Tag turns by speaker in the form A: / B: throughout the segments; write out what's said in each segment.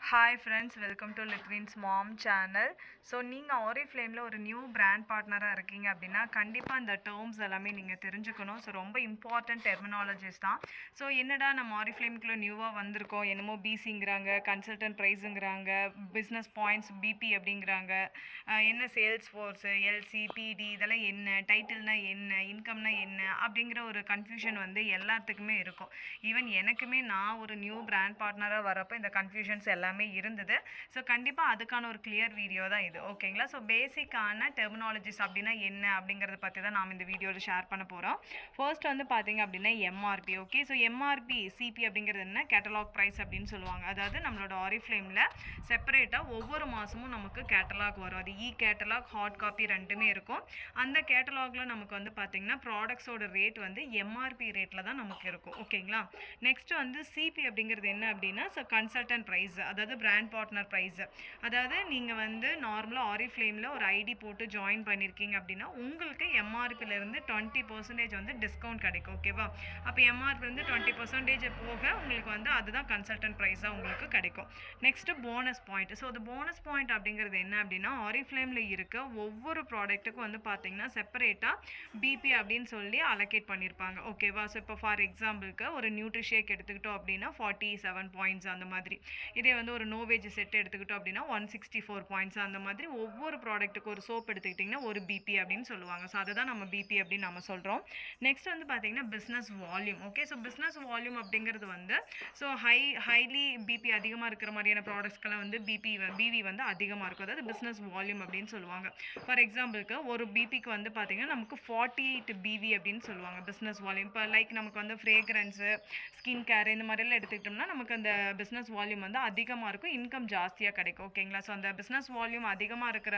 A: Hi friends, welcome to Litwin's mom channel. So நீங்கள் ஆரிஃப்ளேமில் ஒரு நியூ பிராண்ட் பார்ட்னராக இருக்கீங்க அப்படின்னா கண்டிப்பாக இந்த டேர்ம்ஸ் எல்லாமே நீங்கள் தெரிஞ்சுக்கணும். ஸோ ரொம்ப இம்பார்ட்டன்ட் டெர்மினாலஜிஸ் தான். ஸோ என்னடா நம்ம ஆரிஃப்ளேமுக்குள்ளே நியூவாக வந்திருக்கோம், என்னமோ பிசிங்கிறாங்க, கன்சல்டன்ட் ப்ரைஸுங்கிறாங்க, பிஸ்னஸ் பாயிண்ட்ஸ் பிபி அப்படிங்கிறாங்க, என்ன சேல்ஸ் ஃபோர்ஸு எல்சி பிடி இதெல்லாம் என்ன, டைட்டில்னால் என்ன, இன்கம்னா என்ன அப்படிங்கிற ஒரு கன்ஃபியூஷன் வந்து எல்லாத்துக்குமே இருக்கும். ஈவன் எனக்குமே நான் ஒரு நியூ பிராண்ட் பார்ட்னராக வரப்போ இந்த கன்ஃபியூஷன்ஸ் எல்லாமே இருந்தது. ஸோ கண்டிப்பாக அதுக்கான ஒரு கிளியர் வீடியோ தான் இது, ஓகேங்களா? ஸோ பேசிக்கான டெர்மினாலஜிஸ் அப்படின்னா என்ன அப்படிங்கிறத பற்றி தான் நாம் இந்த வீடியோவில் ஷேர் பண்ண போகிறோம். ஃபர்ஸ்ட் வந்து பார்த்தீங்க அப்படின்னா MRP. Okay, so MRP CP அப்படிங்கிறது என்ன, கேட்டலாக் ப்ரைஸ் அப்படின்னு சொல்லுவாங்க. அதாவது நம்மளோட ஆரிஃப்ளேமில் செப்பரேட்டாக ஒவ்வொரு மாதமும் நமக்கு கேட்டலாக் வரும். அது கேட்டலாக், ஹார்ட் காப்பி ரெண்டுமே இருக்கும். அந்த கேட்டலாகில் நமக்கு வந்து பார்த்திங்கன்னா ப்ராடக்ட்ஸோட ரேட் வந்து எம்ஆர்பி ரேட்டில் தான் நமக்கு இருக்கும், ஓகேங்களா? நெக்ஸ்ட் வந்து சிபி அப்படிங்கிறது என்ன அப்படின்னா, ஸோ கன்சல்டன்ட் ப்ரைஸ், அதாவது பிராண்ட் பார்ட்னர் ப்ரைஸ். அதாவது நீங்கள் வந்து நார்மலாக ஆரிஃப்ளேமில் ஒரு ஐடி போட்டு ஜாயின் பண்ணியிருக்கீங்க அப்படின்னா உங்களுக்கு எம்ஆர்பிலேருந்து 20% வந்து டிஸ்கவுண்ட் கிடைக்கும், ஓகேவா? அப்போ எம்ஆர்பிலேருந்து 20% போக உங்களுக்கு வந்து அதுதான் கன்சல்டன்ட் ப்ரைஸாக உங்களுக்கு கிடைக்கும். Next bonus point. ஸோ அது போனஸ் பாயிண்ட் அப்படிங்கிறது என்ன அப்படின்னா, ஆரிஃப்ளேமில் இருக்க ஒவ்வொரு ப்ராடக்ட்டுக்கும் வந்து பார்த்தீங்கன்னா செப்பரேட்டாக பிபி அப்படின்னு சொல்லி அலோகேட் பண்ணியிருப்பாங்க, ஓகேவா? ஸோ இப்போ ஃபார் எக்ஸாம்பிளுக்கு ஒரு நியூட்ரிஷேக் எடுத்துக்கிட்டோம் அப்படின்னா 47 பாயிண்ட்ஸ் அந்த மாதிரி. இதே வந்து ஒரு நோவேஜ் செட் எடுத்துக்கிட்டோம் அப்படின்னா 164 பாயிண்ட்ஸ் அந்த மாதிரி. ஒவ்வொரு ப்ராடக்ட்டுக்கு ஒரு சோப் எடுத்துக்கிட்டிங்கன்னா ஒரு பிபி அப்படின்னு சொல்லுவாங்க. ஸோ அதை தான் நம்ம பிபி அப்படின்னு நம்ம சொல்கிறோம். நெக்ஸ்ட் வந்து பார்த்தீங்கன்னா business volume. Okay, so business volume அப்படிங்கிறது வந்து ஸோ ஹைலி பிபி அதிகமாக இருக்கிற மாதிரியான ப்ராடக்ட்ஸ்க்கெல்லாம் வந்து பிவி வந்து அதிகமாக இருக்கும். அதாவது பிஸ்னஸ் வால்யூம் அப்படின்னு சொல்லுவாங்க. ஃபார் எக்ஸாம்பிளுக்கு ஒரு பிபிக்கு வந்து பார்த்தீங்கன்னா நமக்கு 48 பிவி அப்படின்னு சொல்லுவாங்க பிஸ்னஸ் வால்யூம். இப்போ லைக் நமக்கு வந்து ஃப்ரேக்ரன்ஸு, ஸ்கின் கேர் இந்த மாதிரிலாம் எடுத்துக்கிட்டோம்னா நமக்கு அந்த பிஸ்னஸ் வால்யூம் வந்து அதிகமாக இருக்கும், இன்கம் ஜாஸ்தியாக கிடைக்கும், ஓகேங்களா? ஸோ அந்த பிஸ்னஸ் வால்யூம் அதிகமாக இருக்கிற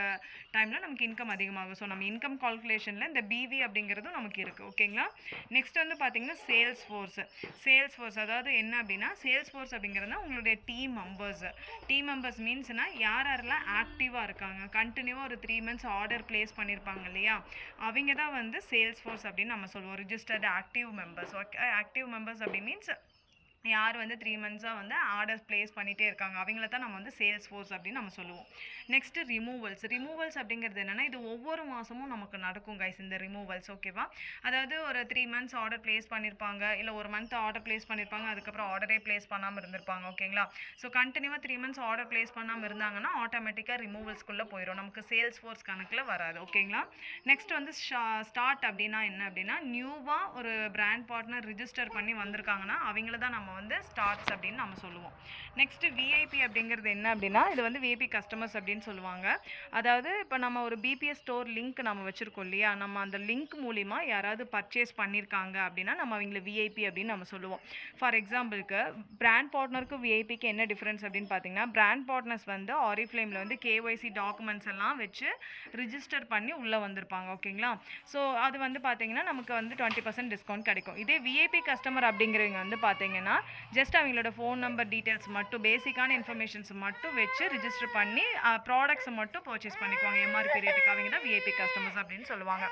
A: டைமில் நமக்கு இன்கம் அதிகமாகும். ஸோ நம்ம இன்கம் கால்குலேஷனில் இந்த பிவி அப்படிங்கிறதும் நமக்கு இருக்குது, ஓகேங்களா? நெக்ஸ்ட் வந்து பார்த்தீங்கன்னா சேல்ஸ் ஃபோர்ஸ் அதாவது என்ன அப்படின்னா, சேல்ஸ் ஃபோர்ஸ் அப்படிங்கிறதுனா உங்களுடைய டீம் மெம்பர்ஸ் மீன்ஸ்னால் யாரெல்லாம் ஆக்டிவாக இருக்காங்க, கண்டினியூவாக ஒரு 3 months ஆர்டர் ப்ளேஸ் பண்ணியிருப்பாங்க இல்லையா, அவங்க தான் வந்து சேல்ஸ் ஃபோர்ஸ் அப்படின்னு நம்ம சொல்லுவோம். Registered active members. Okay, active members அப்படி மீன்ஸ் யார் வந்து 3 months வந்து ஆர்டர்ஸ் ப்ளேஸ் பண்ணிகிட்டே இருக்காங்க, அவங்கள தான் நம்ம வந்து சேல்ஸ் ஃபோர்ஸ் அப்படின்னு நம்ம சொல்லுவோம். நெக்ஸ்ட்டு ரிமூவல்ஸ் அப்படிங்கிறது என்னென்னா, இது ஒவ்வொரு மாதமும் நமக்கு நடக்கும் கைஸ் இந்த ரிமூவல்ஸ், ஓகேவா? அதாவது ஒரு 3 months ஆர்டர் ப்ளேஸ் பண்ணியிருப்பாங்க, இல்லை ஒரு மந்த் ஆர்டர் ப்ளேஸ் பண்ணியிருப்பாங்க, அதுக்கப்புறம் ஆர்டரே ப்ளேஸ் பண்ணாமல் இருந்திருப்பாங்க, ஓகேங்களா? ஸோ கண்டினியூவாக 3 months ஆர்டர் ப்ளேஸ் பண்ணாமல் இருந்தாங்கன்னா ஆட்டோமேட்டிக்காக ரிமூவல்ஸ்குள்ளே போயிடும், நமக்கு சேல்ஸ் ஃபோர்ஸ் கணக்கில் வராது, ஓகேங்களா? நெக்ஸ்ட் வந்து ஸ்டார்ட் அப்படின்னா என்ன அப்படின்னா, நியூவாக ஒரு பிராண்ட் பார்ட்னர் ரிஜிஸ்டர் பண்ணி வந்திருக்காங்கன்னா அவங்கள தான் நம்ம வந்து ஸ்டார்ட்ஸ் அப்படின்னு நம்ம சொல்லுவோம். நெக்ஸ்ட் விஐபி அப்படிங்கிறது என்ன அப்படின்னா, இது வந்து விஐபி கஸ்டமர்ஸ் அப்படின்னு சொல்லுவாங்க. அதாவது இப்போ நம்ம ஒரு பிபிஎஸ் ஸ்டோர் லிங்க் நம்ம வச்சுருக்கோம் இல்லையா, நம்ம அந்த லிங்க் மூலிமா யாராவது பர்ச்சேஸ் பண்ணியிருக்காங்க அப்படின்னா நம்ம அவங்கள விஐபி அப்படின்னு நம்ம சொல்லுவோம். ஃபார் எக்ஸாம்பிளுக்கு பிராண்ட் பார்ட்னருக்கு விஐபிக்கு என்ன டிஃப்ரென்ஸ் அப்படின்னு பார்த்தீங்கன்னா, பிராண்ட் பார்ட்னர்ஸ் வந்து ஆரிஃப்ளேமில் வந்து கேஒய்சி டாக்குமெண்ட்ஸ் எல்லாம் வச்சு ரிஜிஸ்டர் பண்ணி உள்ளே வந்திருப்பாங்க, ஓகேங்களா? ஸோ அது வந்து பார்த்தீங்கன்னா நமக்கு வந்து 20% டிஸ்கவுண்ட் கிடைக்கும். இதே விஐபி கஸ்டமர் அப்படிங்கிறவங்க வந்து பார்த்தீங்கன்னா ஜஸ்ட் அவங்களோட ஃபோன் நம்பர் டீட்டெயில்ஸ் மட்டும், பேசிக்கான இன்ஃபர்மேஷன்ஸ் மட்டும் வச்சு ரிஜிஸ்டர் பண்ணி ப்ராடக்ட்ஸை மட்டும் பர்ச்சேஸ் பண்ணிக்குவாங்க எம்ஆர்பி ரேட்டுக்கு. அவங்க தான் விஐபி கஸ்டமர்ஸ் அப்படின்னு சொல்லுவாங்க.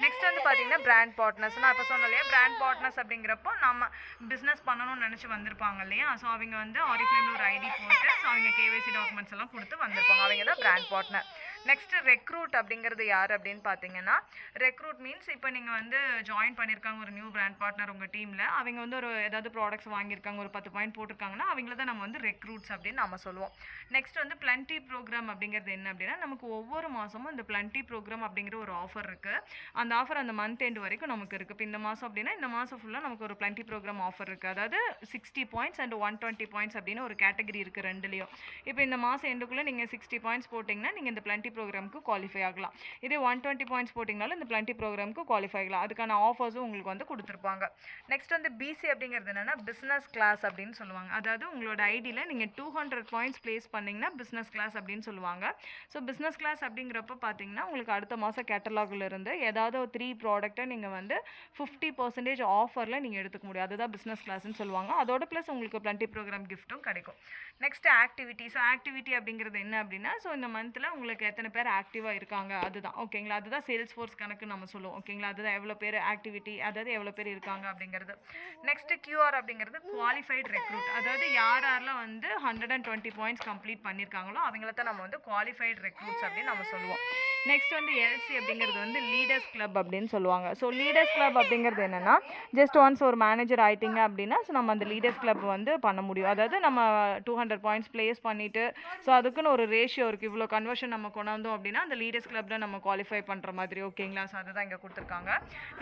A: நெக்ஸ்ட் வந்து பார்த்தீங்கன்னா பிராண்ட் பார்ட்னர்ஸ். நான் இப்போ சொன்னேன் இல்லையா, பிராண்ட் பார்ட்னர்ஸ் அப்படிங்கிறப்போ நம்ம பிஸ்னஸ் பண்ணணும்னு நினச்சி வந்திருப்பாங்க இல்லையா, ஸோ அவங்க வந்து ஆரிஃப்ளேமில் ஒரு ஐடி போட்டு ஸோ அவங்க கேஒய்சி டாக்குமெண்ட்ஸ் எல்லாம் கொடுத்து வந்திருப்பாங்க, அவங்க தான் பிராண்ட் பார்ட்னர். நெக்ஸ்ட் ரெக்ரூட் அப்படிங்கிறது யார் அப்படின்னு பார்த்தீங்கன்னா, ரெக்ரூட் மீன்ஸ் இப்போ நீங்கள் வந்து ஜாயின் பண்ணியிருக்காங்க ஒரு நியூ பிராண்ட் பார்ட்னர் உங்கள் டீமில், அவங்க வந்து ஒரு ஏதாவது ப்ராடக்ட்ஸ் வாங்கியிருக்காங்க, ஒரு 10 பாயிண்ட் போட்டிருக்காங்கன்னா அவங்கள தான் நம்ம வந்து ரெக்ரூட்ஸ் அப்படின்னு நம்ம சொல்லுவோம். நெக்ஸ்ட் வந்து பிளண்டி ப்ரோக்ராம் அப்படிங்கிறது என்ன அப்படின்னா, நமக்கு ஒவ்வொரு மாதமும் இந்த பிளண்டி ப்ரோக்ராம் அப்படிங்கிற ஒரு ஆஃபர் இருக்குது. அந்த ஆஃபர் அந்த மந்த் எண்ட் வரைக்கும் நமக்கு இருக்குது. இப்போ இந்த மாதம் அப்படின்னா இந்த மாதம் ஃபுல்லாக நமக்கு ஒரு பிளண்டி ப்ரோக்ராம் ஆஃபர் இருக்குது. அதாவது 60 பாயிண்ட்ஸ் அண்ட் 120 பாயிண்ட்ஸ் அப்படின்னு ஒரு கேட்டகரி இருக்குது ரெண்டுலேயும். இப்போ இந்த மாதம் எண்டுக்குள்ளே நீங்கள் 60 பாயிண்ட்ஸ் போட்டிங்கன்னா நீங்கள் இந்த பிளண்டி ப்ரோக்ராமுக்கு குவாலிஃபை ஆகலாம். இதே 120 பாயிண்ட்ஸ் போட்டிங்கனாலும் இந்த பிளண்டி ப்ரோக்ராமுக்கு குவாலிஃபை ஆகலாம். அதுக்கான ஆஃபர்ஸும் உங்களுக்கு வந்து கொடுத்துருப்பாங்க. நெக்ஸ்ட் வந்து பிசி அப்படிங்கிறது என்னென்னா பிஸ்னஸ் கிளாஸ் அப்படின்னு சொல்லுவாங்க. அதாவது உங்களோட ஐடியில் நீங்கள் 200 பாயிண்ட்ஸ் ப்ளேஸ் பண்ணிங்கன்னா பிஸ்னஸ் கிளாஸ் அப்படின்னு சொல்லுவாங்க. ஸோ பிஸ்னஸ் கிளாஸ் அப்படிங்கிறப்ப பார்த்தீங்கன்னா உங்களுக்கு அடுத்த மாதம் கேட்டலாகில் இருந்து ஏதாவது ஒரு 3 ப்ராடக்ட்டை நீங்கள் வந்து 50% ஆஃபரில் நீங்கள் எடுத்துக்க முடியும். அதுதான் பிஸ்னஸ் கிளாஸ்ன்னு சொல்லுவாங்க. அதோட ப்ளஸ் உங்களுக்கு பிளண்டி ப்ரோக்ராம் கிஃப்ட்டும் கிடைக்கும். Next activity. ஸோ ஆக்டிவிட்டி அப்படிங்கிறது என்ன அப்படின்னா, ஸோ இந்த மந்தில் உங்களுக்கு எத்தனை எத்தனை பேர் ஆக்டிவாக இருக்காங்க அதுதான் ஓகேங்களா. அதுதான் சேல்ஸ் ஃபோர்ஸ் கணக்கு நம்ம சொல்லுவோம் ஓகேங்களா. அதுதான் எவ்வளோ பேர் ஆக்டிவிட்டி, அதாவது எவ்வளோ பேர் இருக்காங்க அப்படிங்கிறது. நெக்ஸ்ட்டு கியூஆர் அப்படிங்கிறது குவாலிஃபைட் ரெக்ரூட், அதாவது யாரெல்லாம் வந்து 120 பாயிண்ட்ஸ் கம்ப்ளீட் பண்ணியிருக்காங்களோ அவங்கள தான் நம்ம வந்து குவாலிஃபைட் ரெக்ரூட்ஸ் அப்படின்னு நம்ம சொல்லுவோம். நெக்ஸ்ட் வந்து எல்சி அப்படிங்கிறது வந்து லீடர்ஸ் கிளப் அப்படின்னு சொல்லுவாங்க. ஸோ லீடர்ஸ் கிளப் அப்படிங்கிறது என்னென்னா ஜஸ்ட் ஒன்ஸ் ஒரு மேனேஜர் ஆகிட்டிங்க அப்படின்னா ஸோ நம்ம அந்த லீடர்ஸ் கிளப் வந்து பண்ண முடியும். அதாவது நம்ம 200 பாயிண்ட்ஸ் ப்ளேஸ் பண்ணிவிட்டு ஸோ அதுக்குன்னு ஒரு ரேஷியோ இருக்குது, இவ்வளோ கன்வர்ஷன் நம்ம கொண்டாந்தோம் அப்படின்னா அந்த லீடர்ஸ் கிளப்பில் நம்ம குவாலிஃபை பண்ணுற மாதிரி ஓகேங்களா. ஸோ அதுதான் இங்கே கொடுத்துருக்காங்க.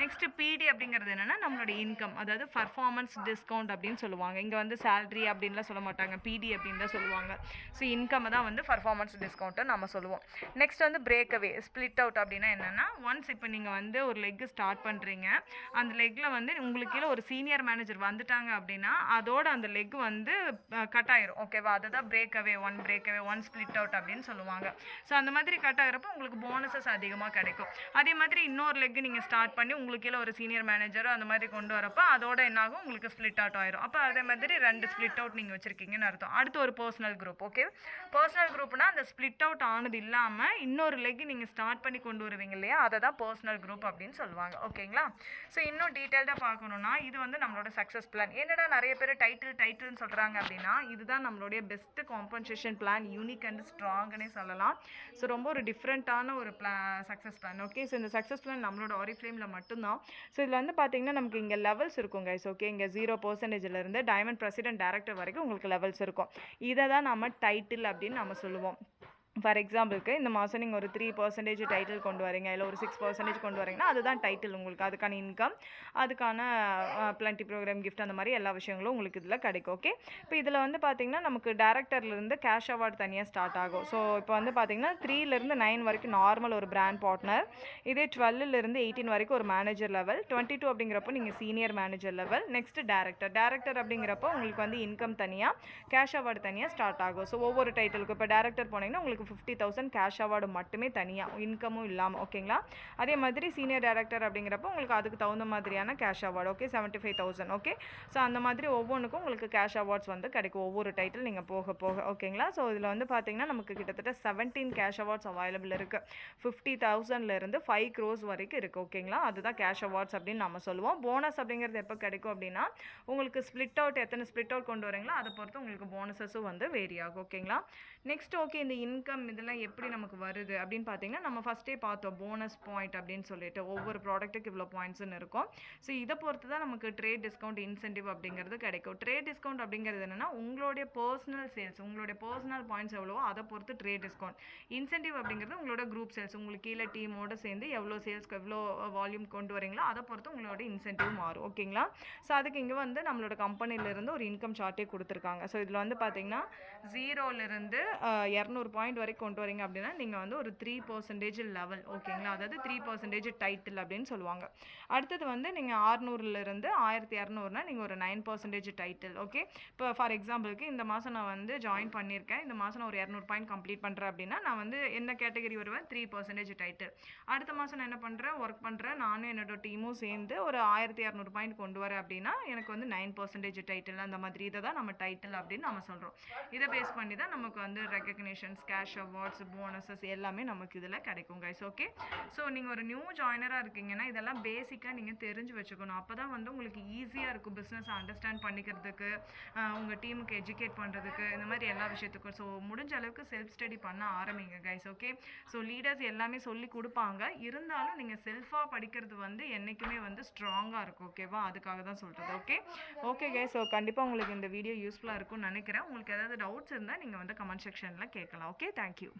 A: நெக்ஸ்ட் பிடி அப்படிங்கிறது என்னென்னா நம்மளோட இன்கம், அதாவது பர்ஃபார்மன்ஸ் டிஸ்கவுண்ட் அப்படின்னு சொல்லுவாங்க. இங்கே வந்து சேலரி அப்படின்லாம் சொல்ல மாட்டாங்க, பிடி அப்படின்னு தான் சொல்லுவாங்க. ஸோ இன்கம் தான் வந்து பர்ஃபார்மன்ஸ் டிஸ்கவுண்ட்டு நம்ம சொல்லுவோம். நெக்ஸ்ட் வந்து பிரேக்அவே ஸ்ப்ளிட் அவுட் அப்படின்னா என்னென்னா ஒன்ஸ் இப்போ நீங்கள் வந்து ஒரு லெக்கு ஸ்டார்ட் பண்ணுறீங்க, அந்த லெக்கில் வந்து உங்களுக்கு கீழே ஒரு சீனியர் மேனேஜர் வந்துட்டாங்க அப்படின்னா அதோட அந்த லெக் வந்து கட் ஆயிரும் ஓகேவா. அதுதான் பிரேக்அவே ஒன் ஸ்ப்ளிட் அவுட் அப்படின்னு சொல்லுவாங்க. ஸோ அந்த மாதிரி கட் ஆகிறப்போ உங்களுக்கு போனஸஸ் அதிகமாக கிடைக்கும். அதே மாதிரி இன்னொரு லெக் நீங்கள் ஸ்டார்ட் பண்ணி உங்களுக்கு கீழே ஒரு சீனியர் மேனேஜரோ அந்த மாதிரி கொண்டு வரப்போ அதோட என்னாகும் உங்களுக்கு ஸ்ப்ளிட் அவுட் ஆயிரும். அப்போ அதே மாதிரி 2 ஸ்ப்ளிட் அவுட் நீங்கள் வச்சுருக்கீங்கன்னு அர்த்தம். அடுத்து ஒரு பர்சனல் குரூப். ஓகே, பர்சனல் குரூப்னா அந்த ஸ்ப்ளிட் அவுட் ஆனது இல்லாமல் இன்னொரு லெக் நீங்கள் ஸ்டார்ட் பண்ணி கொண்டு வருவீங்க இல்லையா, அதை தான் பர்சனல் குரூப் அப்படின்னு சொல்லுவாங்க ஓகேங்களா. ஸோ இன்னும் டீட்டெயில்டாக பார்க்கணுன்னா இது வந்து நம்மளோட சக்ஸஸ் பிளான். என்னடா நிறைய பேர் டைட்டில்னு சொல்கிறாங்க அப்படின்னா இதுதான் நம்மளுடைய best compensation plan, unique and ஸ்ட்ராங்னே சொல்லலாம். ஸோ ரொம்ப ஒரு டிஃப்ரெண்ட்டான ஒரு சக்ஸஸ் பிளான். ஓகே, ஸோ இந்த சக்ஸஸ் பிளான் நம்மளோட ஆரிஃப்ளேமில் மட்டும்தான். ஸோ இதில் வந்து பார்த்தீங்கன்னா நமக்கு இங்கே லெவல்ஸ் இருக்கும் கைஸ். ஓகே, இங்கே 0%இருந்து டைமண்ட் பிரசிடென்ட் டைரக்டர் வரைக்கும் உங்களுக்கு லெவல்ஸ் இருக்கும். இதை தான் நம்ம டைட்டில் அப்படின்னு நம்ம சொல்லுவோம். ஃபார் எக்ஸாம்பிளுக்கு இந்த மாதம் நீங்கள் ஒரு 3% டைட்டில் கொண்டு வரீங்க, இல்லை ஒரு 6% கொண்டு வரீங்கன்னா அதுதான் டைட்டில் உங்களுக்கு. அதுக்கான இன்கம், அதுக்கான பிளண்டி ப்ரோக்ராம் கிஃப்ட், அந்த மாதிரி எல்லா விஷயங்களும் உங்களுக்கு இதில் கிடைக்கும். ஓகே, இப்போ இதில் வந்து பார்த்திங்கன்னா நமக்கு டேரக்டர்லேருந்து கேஷ் அவார்டு தனியாக ஸ்டார்ட் ஆகும். ஸோ இப்போ வந்து பார்த்திங்கன்னா 3லேருந்து 9 வரைக்கும் நார்மல் ஒரு பிராண்ட் பார்ட்னர், இதே 12லேருந்து 18 வரைக்கும் ஒரு மேனேஜர் லெவல், 22 அப்படிங்கிறப்போ நீங்கள் senior manager level, next director அப்படிங்கிறப்போ உங்களுக்கு வந்து இன்கம் தனியாக, கேஷ் அவார்டு தனியாக ஸ்டார்ட் ஆகும். ஸோ ஒவ்வொரு டைட்டிலுக்கு இப்போ டேரக்டர் போனீங்கன்னா உங்களுக்கு 50,000 கேஷ் அவார்டு மட்டுமே தனியாக, இன்கமும் இல்லாமல் ஓகேங்களா. அதே மாதிரி சீனியர் டைரக்டர் அப்படிங்கிறப்போ உங்களுக்கு அதுக்கு தகுந்த மாதிரியான cash award. Okay, 75,000. Okay, so அந்த மாதிரி ஒவ்வொன்றுக்கும் உங்களுக்கு கேஷ் அவார்ட்ஸ் வந்து கிடைக்கும் ஒவ்வொரு டைட்டில் நீங்கள் போக போக ஓகேங்களா. ஸோ இதில் வந்து பார்த்தீங்கன்னா நமக்கு கிட்டத்தட்ட 17 கேஷ் அவார்ட்ஸ் அவைலபிள் இருக்குது. 50,000லேருந்து 5 crores வரைக்கும் இருக்குது ஓகேங்களா. அதுதான் கேஷ் அவார்ட்ஸ் அப்படின்னு நம்ம சொல்லுவோம். போனஸ் அப்படிங்கிறது எப்போ கிடைக்கும் அப்படின்னா உங்களுக்கு ஸ்ப்ளிட் அவுட், எத்தனை ஸ்ப்ளிட் அவுட் கொண்டு வரீங்களோ அதை பொறுத்து உங்களுக்கு போனஸஸும் வந்து வேரி ஆகும் ஓகேங்களா. நெக்ஸ்ட் ஓகே, இந்த இன்கம் இதெல்லாம் எப்படி நமக்கு வருது அப்படின்னு பார்த்தீங்கன்னா நம்ம ஃபஸ்ட்டே பார்த்தோம் போனஸ் பாயிண்ட் அப்படின்னு சொல்லிட்டு ஒவ்வொரு ப்ராடக்ட்டுக்கு இவ்வளோ பாயிண்ட்ஸ்னு இருக்கும். ஸோ இதை பொறுத்து தான் நமக்கு ட்ரேட் டிஸ்கவுண்ட், இன்சென்டிவ் அப்படிங்கிறது கிடைக்கும். ட்ரேட் டிஸ்கவுண்ட் அப்படிங்கிறது என்னென்னா உங்களுடைய பர்சனல் சேல்ஸ், உங்களுடைய பர்சனல் பாயிண்ட்ஸ் எவ்வளவோ அதை பொறுத்து ட்ரேட் டிஸ்கவுண்ட். இன்சென்டிவ் அப்படிங்கிறது உங்களோட குரூப் சேல்ஸ், உங்களுக்கு கீழே டீமோடு சேர்ந்து எவ்வளோ சேல்ஸ்க்கு எவ்வளோ வால்யூம் கொண்டு வரீங்களோ அதை பொறுத்து உங்களோட இன்சென்டிவ் மாறும் ஓகேங்களா. ஸோ அதுக்கு இங்கே வந்து நம்மளோட கம்பெனிலேருந்து ஒரு இன்கம் சார்ட்டே கொடுத்துருக்காங்க. ஸோ இதில் வந்து பார்த்தீங்கன்னா 0லேருந்து 200 பாயிண்ட் வரைக்கும் கொண்டு வரீங்க அப்படின்னா நீங்கள் வந்து ஒரு 3% லெவல் ஓகேங்களா, அதாவது 3% டைட்டில் அப்படின்னு சொல்லுவாங்க. அடுத்தது வந்து நீங்கள் 600லேருந்து 1200னா நீங்கள் ஒரு 9% டைட்டில். ஓகே, இப்போ ஃபார் எக்ஸாம்பிளுக்கு இந்த மாதம் நான் வந்து ஜாயின் பண்ணியிருக்கேன், இந்த மாதம் நான் ஒரு 200 பாயிண்ட் கம்ப்ளீட் பண்ணுறேன் அப்படின்னா நான் வந்து என்ன கேட்டகரி வருவேன், 3% டைட்டில். அடுத்த மாதம் நான் என்ன பண்ணுறேன், ஒர்க் பண்ணுறேன், நானும் என்னோட டீமும் சேர்ந்து ஒரு 1200 பாயிண்ட் கொண்டு வரேன் அப்படின்னா எனக்கு வந்து 9% டைட்டில். அந்த மாதிரி இதை தான் நம்ம டைட்டில் அப்படின்னு நம்ம சொல்கிறோம். இதை பேஸ் பண்ணி தான் நமக்கு வந்து ரெகக்னிஷன்ஸ், கேஷ் அவார்ட்ஸ், போனஸஸ் எல்லாமே நமக்கு இதில் கிடைக்கும் கைஸ். ஓகே, ஸோ நீங்கள் ஒரு நியூ ஜாயினராக இருக்கீங்கன்னா இதெல்லாம் பேசிக்காக நீங்கள் தெரிஞ்சு வச்சுக்கணும். அப்போ தான் வந்து உங்களுக்கு ஈஸியாக இருக்கும் பிஸ்னஸை அண்டர்ஸ்டாண்ட் பண்ணிக்கிறதுக்கு, உங்கள் டீமுக்கு எஜுகேட் பண்ணுறதுக்கு, இந்த மாதிரி எல்லா விஷயத்துக்கும். ஸோ முடிஞ்ச அளவுக்கு செல்ஃப் ஸ்டடி பண்ண ஆரம்பிங்க கைஸ். ஓகே, ஸோ லீடர்ஸ் எல்லாமே சொல்லி கொடுப்பாங்க, இருந்தாலும் நீங்கள் செல்ஃபாக படிக்கிறது வந்து என்றைக்குமே வந்து ஸ்ட்ராங்காக இருக்கும் ஓகேவா, அதுக்காக தான் சொல்கிறது. ஓகே கைஸ், ஸோ கண்டிப்பாக உங்களுக்கு இந்த வீடியோ யூஸ்ஃபுல்லாக இருக்கும்னு நினைக்கிறேன். உங்களுக்கு ஏதாவது டவுட்ஸ் இருந்தால் நீங்கள் வந்து கமெண்ட் செக்ஷனில் கேட்கலாம். Okay, thank you.